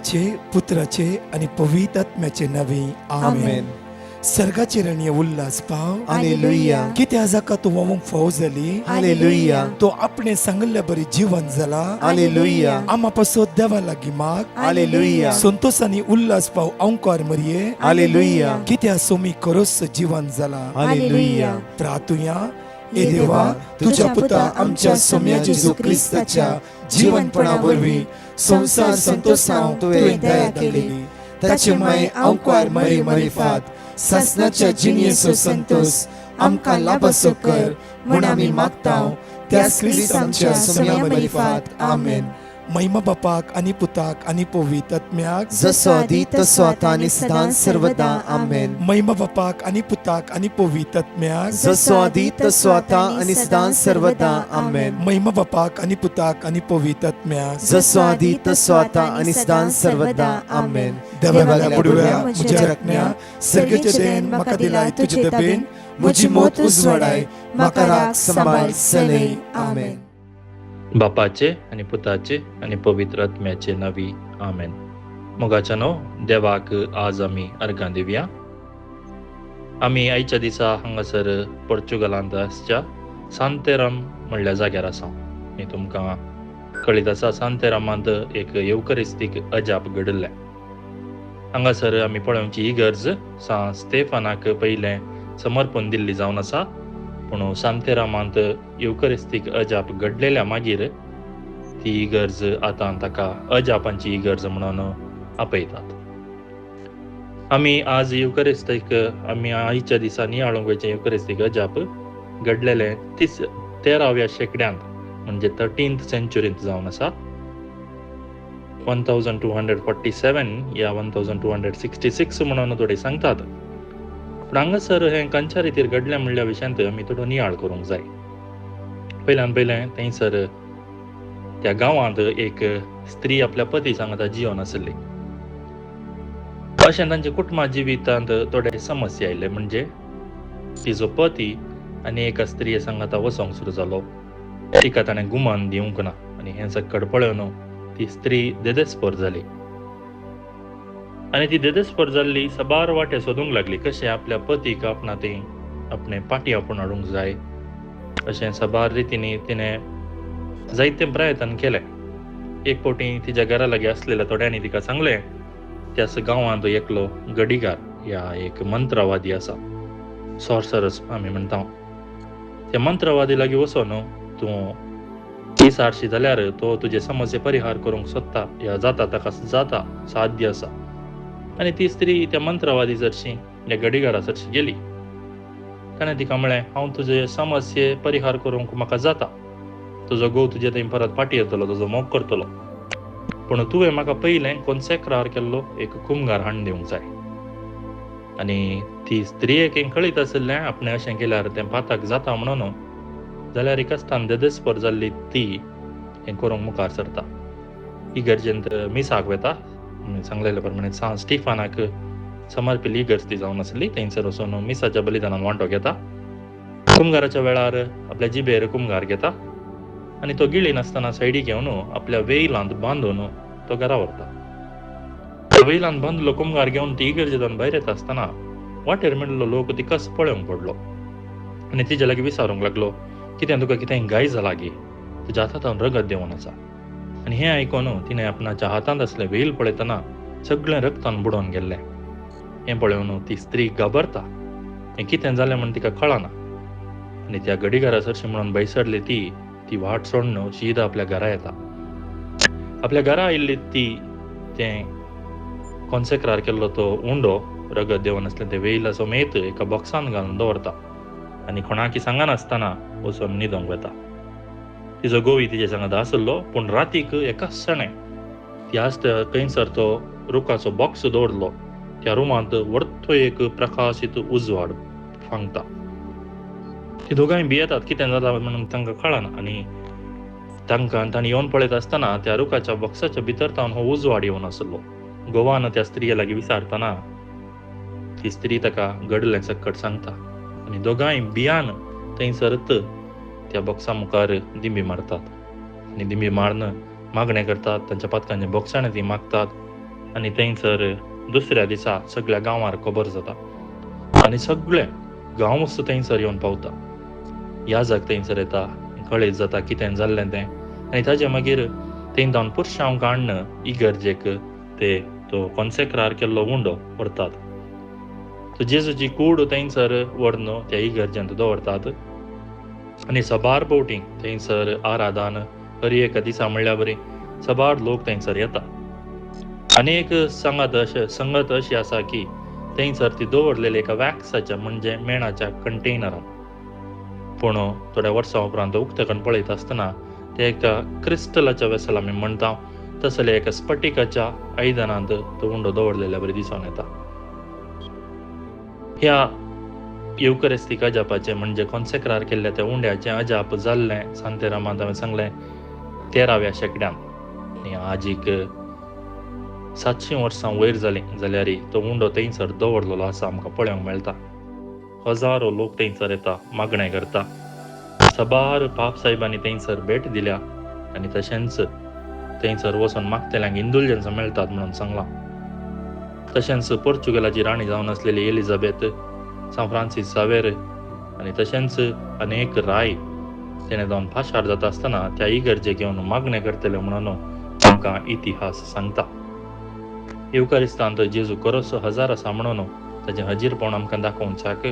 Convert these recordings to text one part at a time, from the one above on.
पित्याचे, पुत्राचे आणि पवित्र आत्म्याचे नवे आमेन. सर्गाचे रणीय उल्हास पाव हालेलुया. किती आजाका तू वमूक फौज झाली हालेलुया. तो आपणे सांगल्या बरी जीवन झाला हालेलुया. आमापासून देवा लागी माग हालेलुया. संतोष आणि उल्हास पाव अंकार मरिये हालेलुया. कित्या सोमी करोस जीवन झाला हालेलुया. प्रार्थुया ए देवा तुझ्या पुता आमच्या सोम्या जेजू ख्रिस्ताच्या जीवनपणावरवी संसार संतोषांव तुवें दया केली ताचे माय अंकार मरी मरिफात ससनाच्या जिनियेचो संतोष आमकां लाभसो कर म्हूण आमी मागतांव त्या क्रिस्त आमच्या सोम्या मरिफात आमेन. महिमा बापाक आणि पुताक आणि पवित्र आत्म्याक जसो आदी तसो आता आणि सदां सर्वदा आमेन. महिमा बापाक आणि पुताक आणि पवित्र आत्म्याक जसो आदी तसो आता आणि सदां सर्वदा आमेन. महिमा बापाक आणि पुताक आणि पवित्र आत्म्याक जसो आदी तसो आता आणि सदां सर्वदा आमेन. देवाला पुडव्या म्हज्या रत्न्या सर्गेचे देन म्हाका दिलाय तुझे दबेन म्हजी मोत उजवाडाय म्हाका राख सांबाळ सलय आमेन. बापाचे आणि पुताचे आणि पवित्र आत्म्याचे नवी आमेन. मोगाच्या नो देवाक आज आमी अर्गां दिवया. आमी आयच्या दिसा हांगासर पोर्चुगलांत आसच्या सांतेराम म्हणल्या जाग्यार आसा. आनी तुमकां कळीत आसा सांतेरामांत एक येवकरिस्तीक अजाप घडले. हांगासर आमी पळोवची ही इगर्ज सा स्तेफानाक पयलें समर्पण दिल्ली जावन आसा. पूण सांतेरामांत येवकरिस्तीक अजाप घडलेल्या मागीर ती इगर्ज आतां ताका अजापांची इगर्ज म्हणून आपयतात. आमी आज येवकरिस्तीक आमी आयच्या दिसा नियाळूंक वयचे येवकरिस्तीक अजाप घडलेले 13व्या शेंकड्यांत म्हणजे 13th सेंच्युरींत जावन आसा. 1247 या 1266 म्हणून थोडे सांगतात. पूण हांगासर हें खंयच्या रितीर घडलें म्हणल्या विशयांत आमी थोडो नियाळ करूंक जाय. पयल्यान पयलें थंयसर त्या गांवांत एक स्त्री आपल्या पती सांगाता जियोन आसली. अशें तांच्या कुटुंबा जिवितांत थोडे समस्या आयले. म्हणजे तिजो पती आनी एका स्त्रिये सांगाता वसोंक सुरू जालो. तिका ताणें गुमान दिवंक ना आनी हें सकट पळोवन ती स्त्री देदेस्पर जाली. आनी ती देदेस्पर जाल्ली सबार वाटे सोदूंक लागली कशें आपल्या पतीक आपणे पाटी आपूण हाडूंक जाय. अशें सबार रितींनी तिणें जायते प्रयत्न केले. एक फावटी तिच्या घरा लागीं आसलेल्या थोड्यांनी तिका सांगलें त्याच गांवांत एकलो गडीगार ह्या एक मंत्रवादी आसा, सॉर्सरस आमी म्हणटा. त्या मंत्रवादी लागीं वचोन तूं ती सारशी जाल्यार तो तुजे समस्ये परिहार करूंक सोदता या जाता ताका जाता साध्य आसा. आनी ती स्त्री त्या मंत्रवादी सरशी त्या गडीगारा सरशी गेली. ताणें तिका म्हळें हांव तुजे समस्ये परिहार करूंक म्हाका जाता. तुजो घोव तुजे थंय परत फाटी येतलो, तुजो मोग करतलो. पूण तुवें म्हाका पयलें कॉन्सेक्रार केल्लो एक कुमगार हाडून दिवंक जाय. आनी ती स्त्रियेक कळीत आसलें आपणें अशें केल्यार तें पाताक जाता म्हणून. जाल्यार एका स्थान देदेस्पर जाल्ली ती हें करूंक मुखार सरता. इगर्जेंत मिसाक वेता. सांगलेल्या प्रमाणे सा स्टिफानाक समर्पिल्ली इगर्ज ती जावन आसली. थंयसर वचून मिसाच्या बलिदानान वांटो घेता. कुमगाराच्या वेळार आपल्या जिबेर कुमगार घेता आनी तो गिळी नासतना सायडीक घेवन आपल्या वेयलांत बांदून तो घरा व्हरता. वेयलांत बांदलो कुमगार घेवन ती इगर्जेंतल्यान भायर येता आसतना वाटेर मेळिल्लो लोक तिका पळोवंक पडलो आनी तिच्या लागीं विचारूंक लागलो कितें तुका कितें गाय जाला गे, तुज्या हातांत रगत देंवन आसा. आनी हें आयकून तिणें आपणाच्या हातांत आसलें वेल पळयतना सगळें रक्तान बुडोवन गेल्लें. हें पळोवन ती स्त्री घाबरता. हें कितें जालें म्हूण तिका कळना आनी त्या गडीगारा सरशी म्हणून बैसडली ती वाट सोडून सीदा आपल्या घरा येता. आपल्या घरा आयिल्ली ती तें कॉन्सेक्रार केल्लो तो उंडो रगत देंवन आसलें तें वेला समेत एका बॉक्सान घालून दवरता आनी कोणाकी सांगनासतना वचून न्हिदोंक वता. तिजो घोवूय तिचे सांगात आसलो. पूण रातीक एकाच क्षणे ती आसता खंयसर तो रुखाचो बॉक्स दवरलो त्या रुमांत व्हडतो एक प्रकाशीत उजवाड फांगता. ती दोगांय भियेतात कितें जाता म्हणून तांकां कळना आनी तांणी येवन पळयत आसतना त्या रुखाच्या बॉक्साच्या भितर तावन हो उजवाड येवन आसलो. घोवान त्या स्त्रिये लागीं विचारतना ती स्त्री ताका घडलें सकट सांगता आनी दोगांय भियान थंयसरत त्या बॉक्सा मुखार दिंबी मारतात आनी दिंबी मारून मागणें करतात. तांच्या पातकांच्या बॉक्सांनी ती मागतात आनी थंयसर दुसऱ्या दिसा सगळ्या गांवार खबर जाता आनी सगळे गांव थंयसर येवन पावता. याजक थंयसर येता, कळीत जाता कितें जाल्लें तें आनी ताजे मागीर थंय जावन पुरशांव काडन इगर्जेक ते तो कॉन्सेक्रार केल्लो उंडो व्हरतात. तो जेजूची कूड थंयसर व्हरून त्या इगर्जेंत दवरतात आनी सबार भोवटी थंयसर आराधन हर एका दिसा म्हणल्यार बरी सबार लोक थंयसर येता. आनी एक संगत अशी आसा की थंयसर ती दवरलेली एका वॅक्साच्या म्हणजे मेणाच्या कंटेनरान. पूण थोड्या वर्सां उपरांत उक्तेकण पळयत आसतना ते एका क्रिस्टलाच्या वेसल आमी म्हणटा तसले एका स्फटिकाच्या आयदनांत तो उंडो दवरलेल्या बरी दिसून येता. ह्या युकरिस्तीक अजापाचें म्हणजे कॉन्सेक्रार केल्ल्या त्या उंड्याचें अजाप जाल्लें सांतेरामांत हांवें सांगलें 13व्या शेंकड्यान आनी आजीक 700 वर्सां वयर जालीं जाल्यारय तो उंडो थंयसर दवरलेलो आसा आमकां पळोवंक मेळटा. हजारो लोक थंयसर येता, मागणें करता. सबार पाप साहेबांनी थंयसर भेट दिल्या आनी तशेंच थंयसर वचून मागतेल्यांक इंडुलजन्स मेळटात म्हणून सांगलां. तशेंच पोर्चुगलाची राणी जावन आसलेली एलिझाबेथ, सान फ्रांसीस सावेर आनी तशेंच अनेक राय तेणे जावन पाशार जाता आसतना त्या इगर्जेक येवन मागणें करतले म्हणून आमकां इतिहास सांगता. युकरिस्तांत जेजू खरोच हजर आसा म्हणून ताचें हजीरपण आमकां दाखोवच्याक,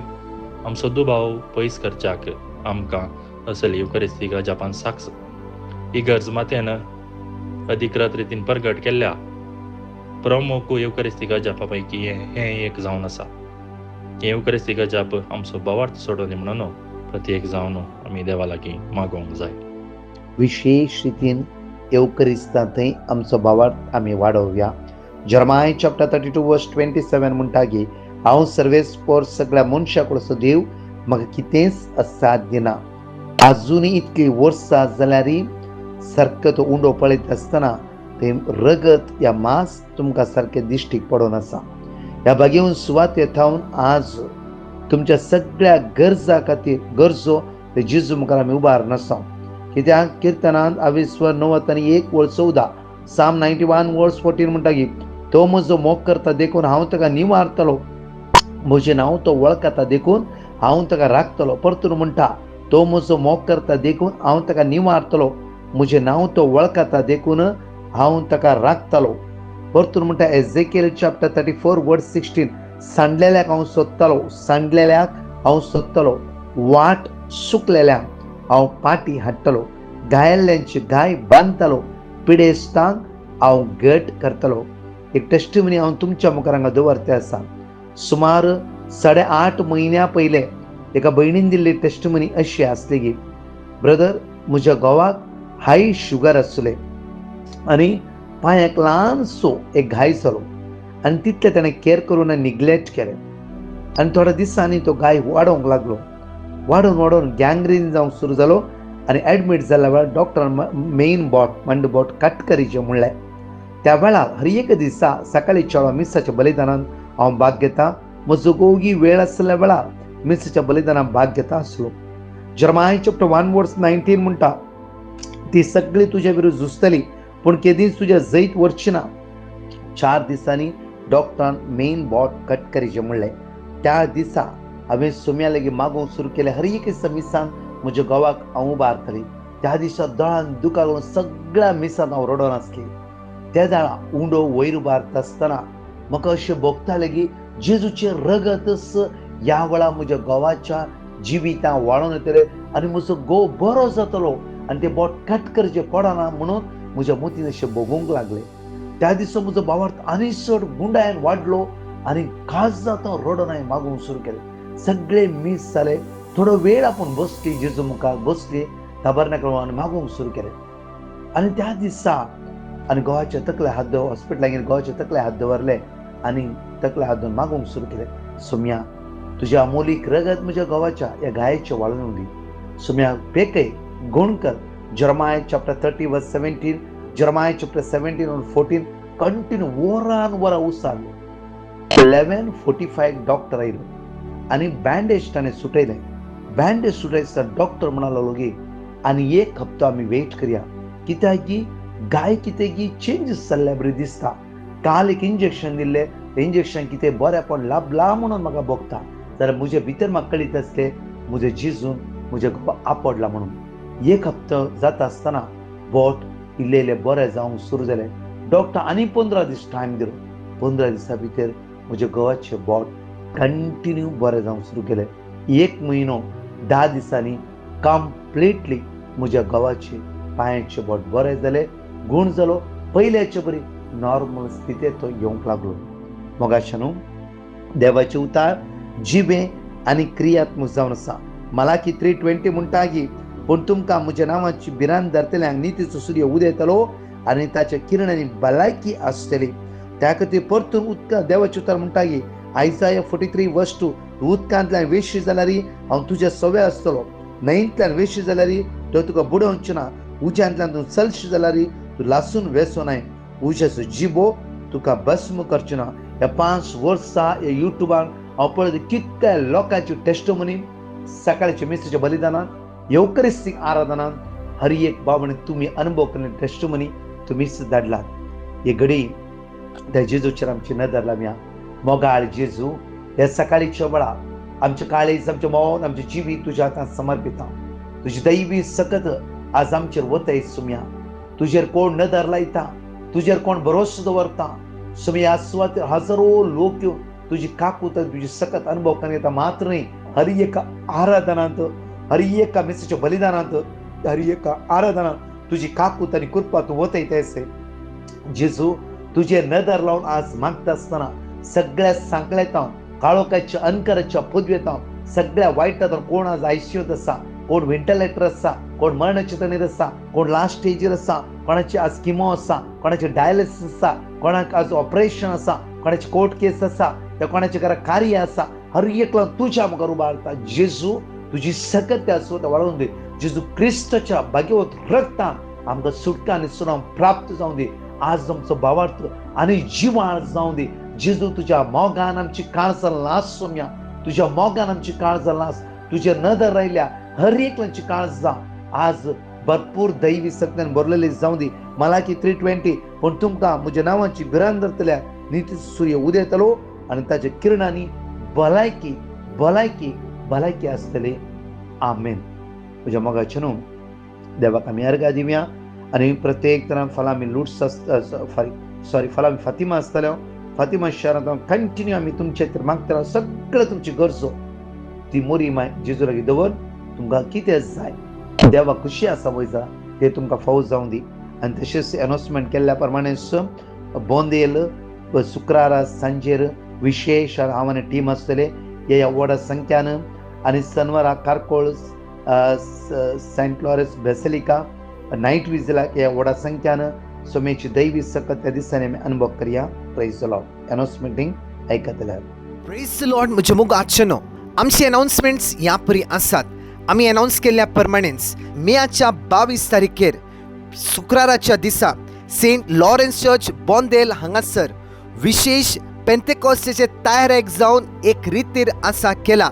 आमचो दुबाव पयस करच्याक आमकां असले युकरिस्तीक अजापान साक्ष इगर्ज मातेन अधिकृत रितीन प्रगट केल्ल्या प्रमुख युकरिस्तीक अजापा पैकी हें एक जावन आसा. हे युकरिस्तीक अजाप आमचो भावार्थ सोडोनी म्हणून प्रत्येक जावन आमी देवा लागीं मागोवंक जाय. विशेष रितीन येवकरिस्तांतय आमचो भावार्थ आमी वाडोवया. जर्माय चॅप्टर 32 वर्स 27 म्हणटा की हांव सर्वेस्पर सगळ्या मनशां कडचो देव, म्हाका कितेंच असाध्य ना. आजुनय इतली वर्सां जाल्यारय सारको तो उंडो पळयत आसतना ते रगत या मांस तुमकां सारकें दिश्टीक पडोन आसा. ह्या बागेवन सुवात येतावन आज तुमच्या सगळ्या गरजा खातीर गरजो ते जेजू मुखार आमी उबारून आसा. कित्याक किर्तनांत 21:9-1:14 साम 91 वर्स 14 म्हणटा की तो म्हजो मोग करता देखून हांव ताका निवारतलो, म्हजें नांव तो वळखता देखून हांव ताका राखतलो. परतून म्हणटा तो म्हजो मोग करता देखून हांव ताका निवारतलो, म्हजें नांव तो वळखता देखून हांव ताका राखतलो. परतून म्हणटा एझेकिएल चॅप्टर 34 वर्स 16 सांडलेल्याक हांव सोदतलो, सांडलेल्याक हांव सोदतलो, वाट सुकलेल्यांक हांव पाटी हाडटलो, घायल्ल्यांची घाय बांदतलो, पिडेस्तांक हांव घट करतलो. एक टेस्टिमनी हांव तुमच्या मुखार हांगा दवरते आसा. सुमार 8.5 म्हयन्या पयले एका भयणीन दिल्ली टेस्टिमनी अशी आसली की ब्रदर, म्हज्या घोवाक हाय शुगर आसले आनी पांयाक ल्हानसो एक घाय जालो आनी तितले ताणें केअर करून निग्लेक्ट केलें आनी थोड्या दिसांनी तो घाय वाडोवंक लागलो. वाडून गँग्रीन जावंक सुरू जालो आनी एडमीट जाल्ल्या वेळार डॉक्टरान मेन बोट कट करीचें म्हणलें. त्या वेळार हर एक दिसा सकाळी चेडो मिसाच्या बलिदानान हांव भाग घेता. म्हजो गोगी वेळ आसल्या वेळार मिसाच्या बलिदानान भाग घेता आसलो. जर्माय चॅप्टर 1 वर्स 19 म्हणटा ती सगळी तुज्या विरुद्ध झुजतली पूण केदींच तुज्या जैत व्हरची ना. 4 दिसांनी डॉक्टरान मेन बोट कट करीचें म्हणलें. त्या दिसा हांवें सोम्या लेगीत मागोवंक सुरू केलें. हर एक मिसान म्हज्या घोवाक हांव उबारतली. त्या दिसा दोळान दुखां लागून सगळ्या मिसान हांव रडोन आसली. त्या दाळा उंडो वयर उबारता आसतना म्हाका अशें भोगतालें की जेजूचें रगतच ह्या वेळार म्हज्या घोवाच्या जिवितांत वाडोवन येतलें आनी म्हजो घोव बरो जातलो आनी तें बोट कट करचें पडना म्हणून म्हज्या मतीन अशें भोगूंक लागलें. त्या दिसा म्हजो भावार्थ आनी चड गुंडायन वाडलो आनी काळजांत रडोन हांवें मागूंक सुरू केलें. सगळे मीस जाले. थोडो वेळ आपूण बसली, जेजू मुखार बसली, ताबरनाकल आनी मागूंक सुरू केलें. आनी त्या दिसा आनी घोवाचे तकले हात हॉस्पिटलांत घोवाचे तकले हात दवरले आनी तकले हात दवरून मागूंक सुरू केलें. सोम्या, तुजें अमोलीक रगत म्हज्या घोवाच्या ह्या गायेचे वाळून दी. सोम्या पेकय, गूण कर. जर्माय चॅप्टर 30 वर्स 17, जर्माय चॅप्टर 17 और 14 कंटिन्यू वरां उसारलो. 11:45 डॉक्टर आयलो आनी बँडेज ताणें सुटयलें. बँडेज सुटयता डॉक्टर म्हणालो की आनी 1 हप्तो आमी वेट करया, कित्याक की गाय कितें की चेंजीस जाल्ल्या बरी दिसता. काल एक इंजेक्शन दिले, इंजेक्शन कितें बरेंपण लाभला म्हणून म्हाका भोगता, जाल्यार म्हजे भितर म्हाका कळीत आसलें म्हजे जेजून म्हजे घोव आपडला म्हणून. एक हप्तो जाता आसतना बोट इल्लें बरें जावंक सुरू जालें. डॉक्टर आनी 15 दीस टायम दिलो. 15 दिसां भितर म्हज्या घोवाचें बोट कंटिन्यू बरें जावंक सुरू केलें. 1 म्हयनो 10 दिसांनी कंप्लिटली म्हज्या घोवाचे पांयाचें बोट बरें जालें, गूण जालो, पयल्याचे बरी नॉर्मल स्थितीत तो येवंक लागलो. मोगाचें न्हू, देवाचे उतार जिबे आनी क्रियात्मक जावन आसा. मलाकी 3:20 म्हणटा की पूण तुमकां म्हज्या नांवाची भिरांत धरतल्यांक नितीचो सूर्य उदेतलो आनी ताच्या किरणांनी भलायकी आसतली. त्या खातीर परतून उदकां देवाचे उतार म्हणटा की आयसाया 43:2 उदकांतल्यान वेशी जाल्यार हांव तुज्या सव्या आसतलो, न्हंयेंतल्यान वेशी जाल्यार तो तुका बुडोवचें ना, उज्यांतल्यान तूं चलशी जाल्यार तूं लासून वेसो न्हय, उज्याचो जिबो तुका भस्म करचें ना. ह्या 5 वर्सां ह्या युट्यूबार हांव पळयत कितल्या लोकांची टेस्टमनी सकाळच्या मेसेच्या बलिदानांत येवकरिस्तीक आराधनांत हर एक बाबणे तुमी अनुभव केल्ले टेस्टमनी तुमीच धाडलात. हे घडी त्या जेजूचेर आमची नदर लावया. मोगाळ जेजू, ह्या सकाळीच्या वेळा आमचे काळीज, आमचे मौन, आमचे जिवीत तुज्या हातांत समर्पिता. तुजी दैवी सकत आज आमचेर वतय सुम्या. तुजेर कोण नदर लायता, तुजेर कोण भरोसो दवरता सुम्या. आसवात हजारो लोक तुजी काकूत तुजी सकत अनुभव करून येता. मात्र न्ही, हर एका आराधनांत, हर एका मेसेच्या बलिदानांत, हर एका आराधनांत तुजी काकूत आनी कृपा तूं वतय तेसे. जेजू, तुजे नदर लावन आज मागता आसतना सगळ्या सांकळेतां, काळोखाच्या अंधकाराच्या पदवेतां, सगळ्या वायटांत कोण आज आयसीयूत आसा, कोण व्हेंटिलेटर आसा, कोण मरणाचे तणेर आसा, कोण लास्ट स्टेजीर आसा, कोणाची आज किमो आसा, कोणाचे डायलिसीस आसा, कोणाक आज ऑपरेशन आसा, कोणाची कोर्ट केस आसा, त्या कोणाचे घरा कार्य आसा, हर एकला तुज्या मुखार उबारता. जेजू, तुजी सकत त्या आसवत वाडोवन दी. जेजू क्रिस्ताच्या भाग्यवत रक्तान आमकां सुटका आनी सुनाम प्राप्त जावं दी. आज आमचो भावार्थ आनी जिवाळ जावं दी. जेजू, तुज्या मोगान आमची काळजां लास सोम्या, तुज्या मोगान आमची काळजां लास. तुजे नदर रायल्या हर एकल्यांची काळजां आज भरपूर दैवी सक्तीन भरलेली जावं दी. मलाकी 3:20 पूण तुमकां म्हज्या नांवाची भिरांत धरतल्या नितीचो सूर्य उदेतलो आनी ताच्या किरणांनी भलायकी भलायकी भलायकी आसतली. आमेन. म्हज्या मोगाचें न्हू, देवाक आमी अर्घा दिवया आनी प्रत्येक तरां फलां आमी लुट्स फलां फातिमा आसतल्यो. फातिमा शारांत कंटिन्यू आमी तुमचे खातीर मागतलो. सगळ्यो तुमची गरजो ती मोरी माय जेजू लागीं दवर. तुमकां कितें जाय, देवा खुशी आसा वयता ते तुमकां फावो जावं दी. आनी तशेंच अनाउन्समेंट केल्ल्या प्रमाणेच बोंदेल शुक्रारा सांजेर विशेष हांव आनी टीम आसतले ह्या व्हड संख्यान. आनी शनिवारा कारकोळ सेंट लॉरेन्स बेसिलिका नायट विजिलाक ह्या व्हड संख्यान सोमेची दैवी सकत त्या दिसांनी आमी अनुभव करया. Praise the lord. अनाउन्समेंटींग आयकतले. Praise the lord. म्हजे मोगाचेनो, आमचे अनाउन्समेंट्स ह्या परी आसात. आमी अनाउन्स केल्ल्या प्रमाणेच मेच्या 22 तारखेर शुक्राराच्या दिसा सेंट लॉरेन्स चर्च बोंदेल हांगासर विशेष पेंतेकॉस्टेचे तयारेक जावन एक रितीर आसा केला.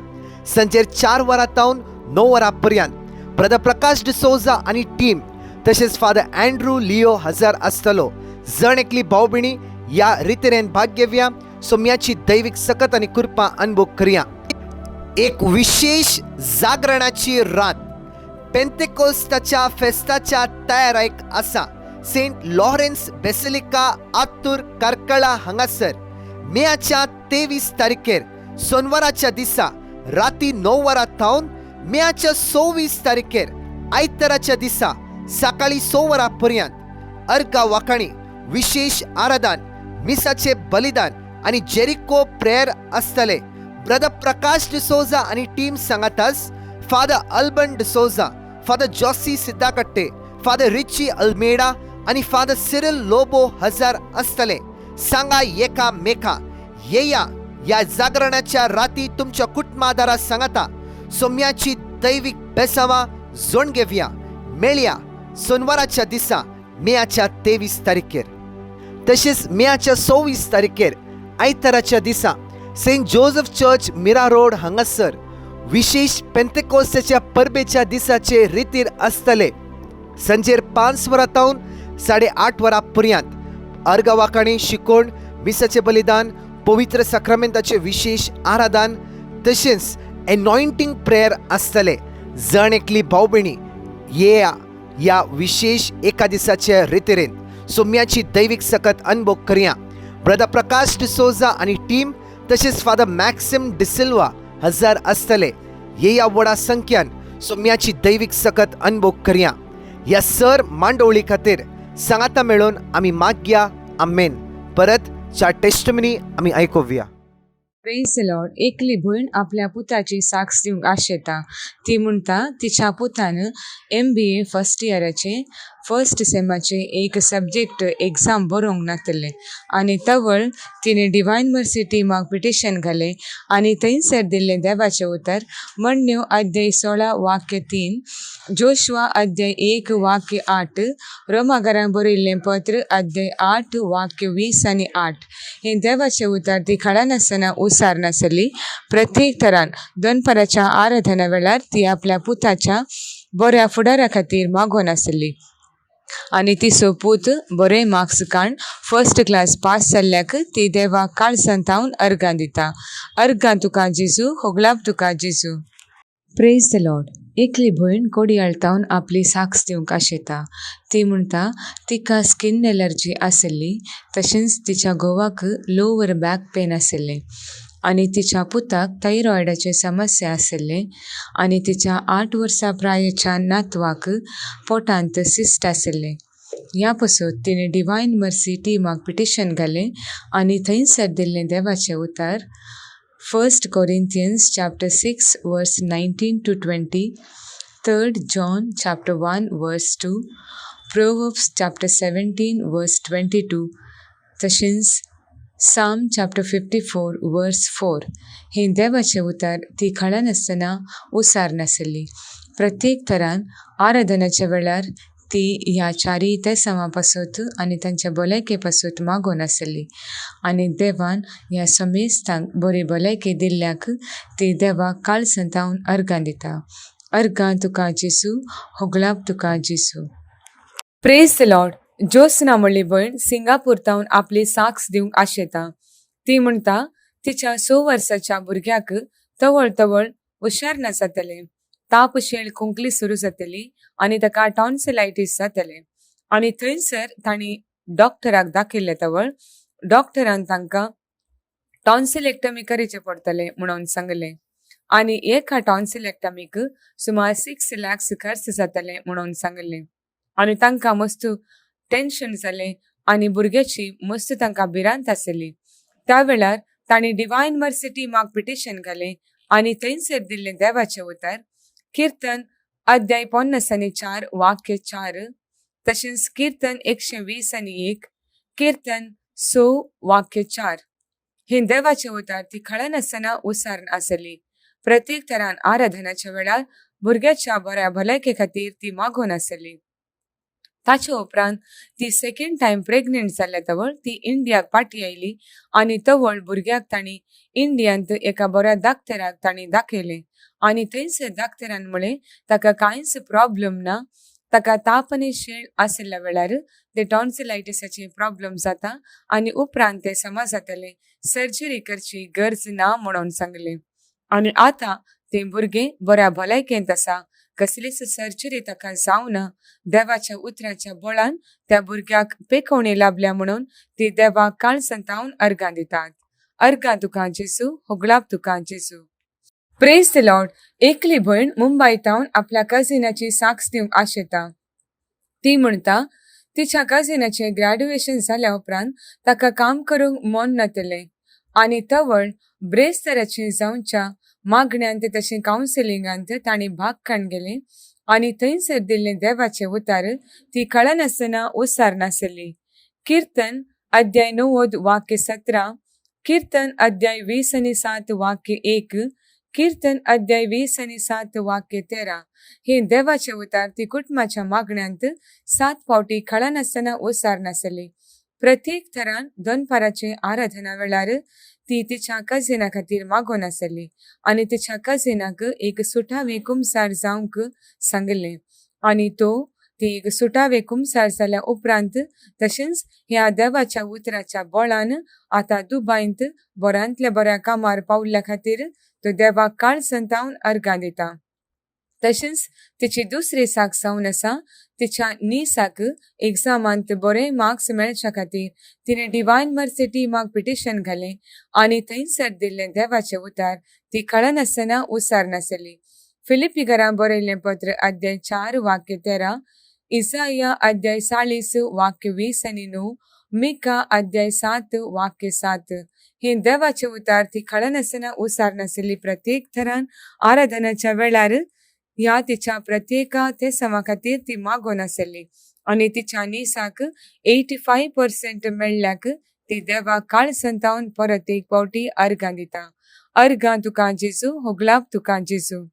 सांजेर 4 वरां तावन 9 वरां पर्यंत ब्रदर प्रकाश डिसोजा आनी टीम तशेंच फादर अँड्रू लिओ हजर आसतलो. जण एकली भाव भयणी ह्या रितीरेन भाग घेवया. सोम्याची दैवीक सकत आनी कृपा अनुभव करया. एक विशेष जागरणाची रात पेंतेकोस्ताच्या फेस्ताच्या तयारेक आसा. सेंट लॉरेन्स बेसिलिका आतूर कारकळा हांगासर मेच्या 23 तारखेर सोनवाराच्या दिसा राती 9 वरां थावन मेच्या 26 तारखेर आयताराच्या दिसा सकाळी 6 वरां पर्यंत अर्घा वाखाणी, विशेष आराधन, मिसाचे बलिदान आनी जेरिको प्रेयर आसतले. ब्रदर प्रकाश डिसोजा आनी टीम सांगातास father Alban D'Souza, father Josy Siddhakatte, father Richie Almeida आनी फादर सिरिल लोबो हजर आसतले. सांगा एका मेका येया ह्या जागरणाच्या राती तुमच्या कुटुंबादारा सांगाता सोम्याची दैवीक बेसावा जोड घेवया. मेळया सोनवाराच्या दिसा मेच्या 23 तारखेर. तशेंच मेच्या 26 तारखेर आयताराच्या दिसा सेंट जोसेफ चर्च मिरा रोड हांगासर विशेष पेंतेकोस्ताच्या परबेच्या दिसाचे रितीर आसतले. सांजेर 5 वरां तावन 8:30 वरां पर्यंत अर्घ वाखाणे शिकोण, मिसाचे बलिदान, पवित्र साक्रामेंताचे विशेष आराधन तशेंच एनॉयंटींग प्रेयर आसतले. जण एकली भाव भयणी ह्या विशेष एका दिसाचे रितीरेन सोम्याची दैवीक सकत अनुभव करया. ब्रदर प्रकाश डिसोजा आणि टीम तसेच फादर मॅक्सिम डिसिल्वा हजर आसतले. ह्या व्हडा संख्यान सोम्याची दैवीक सकत अनुभव करया. ह्या सर मांडोवळी खातीर सांगाता मेळून आमी मागया. आमेन. परत च्या टेस्टमनी आमी आयकुया. Praise the Lord. एकली भयण आपल्या पुताची साक्ष दिवंक आशेता. ती म्हणटा तिच्या पुतान MBA फर्स्ट इयराचे फर्स्ट सेमाचे एक सब्जेक्ट एग्जाम बरोवंक नासले आनी तवळ तिने डिवायन मर्सी टिमाक पिटिशन घाले आनी थंयसर दिल्ले देवाचे उतर मण्यो अध्याय 16 वाक्य 3, जोशुआ अध्याय 1 वाक्य 8, रोमाकारांक बरयल्लें पत्र अध्याय 8 वाक्य 20 आनी 8. हे देवाचे उतर ती खडानासतना उसार नासली. प्रत्येक तरान दनपाराच्या आराधना वेळार ती आपल्या पुताच्या बऱ्या फुडारा खातीर मागोन आसली आनी तिचो पूत बरे मार्क्स काडून फर्स्ट क्लास पास जाल्ल्याक ती देवाक काळजांतावन अर्गां दिता. अर्गां तुका जेजू, होगलाप तुका जेजू. Praise the Lord. एकली भयण कोडयाळतावन आपली साक्ष दिवंक आशेता. ती म्हणटा तिका स्किन एलर्जी आसली तशेंच तिच्या घोवाक लोवर बॅक पेन आसले आनी तिच्या पुताक थायरॉयडाचे समस्या आसले आनी तिच्या 8 वर्सां प्रायेच्या नातवाक पोटांत सिस्ट आसले. ह्या पासून तिने डिवायन मर्सी टिमाक पिटिशन घाले आनी थंयसर दिल्लें देवाचें उतर 1 Corinthians chapter 6 verse 19 to 20, 3 John chapter 1 verse 2, Proverbs chapter 17 verse 22, तशेंच Psalm chapter 54 verse 4. हे देवाचे उतर ती खडानासतना उसार नासली. प्रत्येक तरान आराधनाच्या वेळार ती ह्या चारी तेसावां पासत आनी तांच्या भलायके पासत मागोन आसली आनी देवान ह्या समेस्तांक बरी भलायकी दिल्ल्याक ती देवाक काळजांतावन अर्गां दिता. अर्गां तुका जेजू, होगलाप तुका जेजू. Praise the Lord. ज्योत्सना म्हणली भयण सिंगापूरतावन आपली साक्ष दिवंक आशेता. ती म्हणटा तिच्या 6 वर्साच्या भुरग्याक तवळ हुशार ना जातले, ताप शेळ खुंकली सुरू जातली आनी ताका टॉन्सिलायटीस जातले आनी थंयसर तांणी डॉक्टराक दाखयल्ले तवळ डॉक्टरान तांकां टॉन्सिलेक्टमी करचे पडटले म्हणून सांगले आनी एका टॉन्सिलेक्टमीक सुमार 6 लाख खर्च जातले म्हणून सांगले आनी तांकां मस्त टेन्शन जालें आनी भुरग्याची मस्त तांकां भिरांत आसली. त्या वेळार तांणी डिवायन मर्सी टिमाक पिटिशन घालें आनी थंयसर दिल्लें देवाचें उतर कीर्तन अध्याय 54 वाक्य 4, तशेंच कीर्तन 120 आनी 1, कीर्तन 6 वाक्य 4. हे देवाचें उतर ती खडानासतना उसार आसली. प्रत्येक तरान आराधनाच्या वेळार भुरग्याच्या बऱ्या भलायके खातीर ती मागोन आसली. ताचे उपरांत ती सेकंड टायम प्रेग्नेंट जाल्ल्या तवळ ती इंडियाक पाटी आयली आनी तवळ भुरग्याक तांणी इंडियांत एका बऱ्या दाक्तराक तांणी दाखयलें आनी थंयसर दाक्तरान म्हळें ताका कांयच प्रॉब्लेम ना, ताका ताप आनी शेळ आसल्या वेळार ते टॉन्सिलायटिसाचे प्रॉब्लेम जाता आनी उपरांत ते समज जातले, सर्जरी करची गरज ना म्हणून सांगलें आनी आतां तें भुरगें बऱ्या भलायकेंत आसा. कसलीच सर्जरी ताका जावना. देवाच्या उतराच्या बळान त्या भुरग्याक पेखवणी लाभल्या म्हणून ती देवाक काळजांतावन अर्गां दितात. अर्गां तुका जेजू, होगलाप तुका जेजू. Praise the Lord. एकली भयण मुंबयतावन आपल्या कजिनाची साक्ष दिवंक आशेता. ती म्हणटा तिच्या कजिनाचे ग्रॅज्युएशन जाल्या उपरांत ताका काम करूंक मन नातलें आनी तवळ ब्रेस्तराची जावच्या मागण्यांत तशें कावन्सिलिंगांत तांणी भाग काडून गेले आनी थंयसर दिल्लें देवाचें उतर ती कळनासतना उसार नासली. कीर्तन अध्याय 9 वाक्य 17, कीर्तन अध्याय 20 आनी 7 वाक्य 1, कीर्तन अध्याय 20 आनी 7 वाक्य 13. हे देवाचें उतर ती कुटुंबाच्या मागण्यांत 7 फावटी कळनासतना उसार नासली. प्रत्येक तरान दनपाराचे आराधना वेळार ती तिच्या कजिना खातीर मागोन आसली आनी तिच्या कजिनाक एक सुटावे कुमसार जावंक सांगलें आनी तो ती एक सुटावे कुमसार जाल्या उपरांत तशेंच ह्या देवाच्या उतराच्या बळान आतां दुबायंत बऱ्यांतल्या बऱ्या कामार पावल्ल्या खातीर तो देवाक काळ संतावन अर्गां दिता. तशेंच तिची दुसरी साक जावन आसा तिच्या निसाक एग्जामांत बरे मार्क्स मेळच्या खातीर तिणें डिवायन मर्सी टिमाक पिटिशन घालें आनी थंयसर दिल्लें देवाचें उतार ती कळनासतना उसार नासली. फिलिपिकारां बरयल्लें पत्र अध्याय 4 वाक्य 13, इसाया अध्याय 40 वाक्य 20 आनी 9, मिका अध्याय 7 वाक्य 7 हे देवाचे उतार ती कळनासतना उसार नासली. प्रत्येक थरान आराधनाच्या वेळार ह्या तिच्या प्रत्येका ते समा खातीर ती मागोन आसली आनी तिच्या निसाक 85% मेळ्ळ्याक ती देवाक काळ संतावन परत एक पावटी अर्गां दिता. अर्गां तुका जेजू, होगलाप तुका जेजू.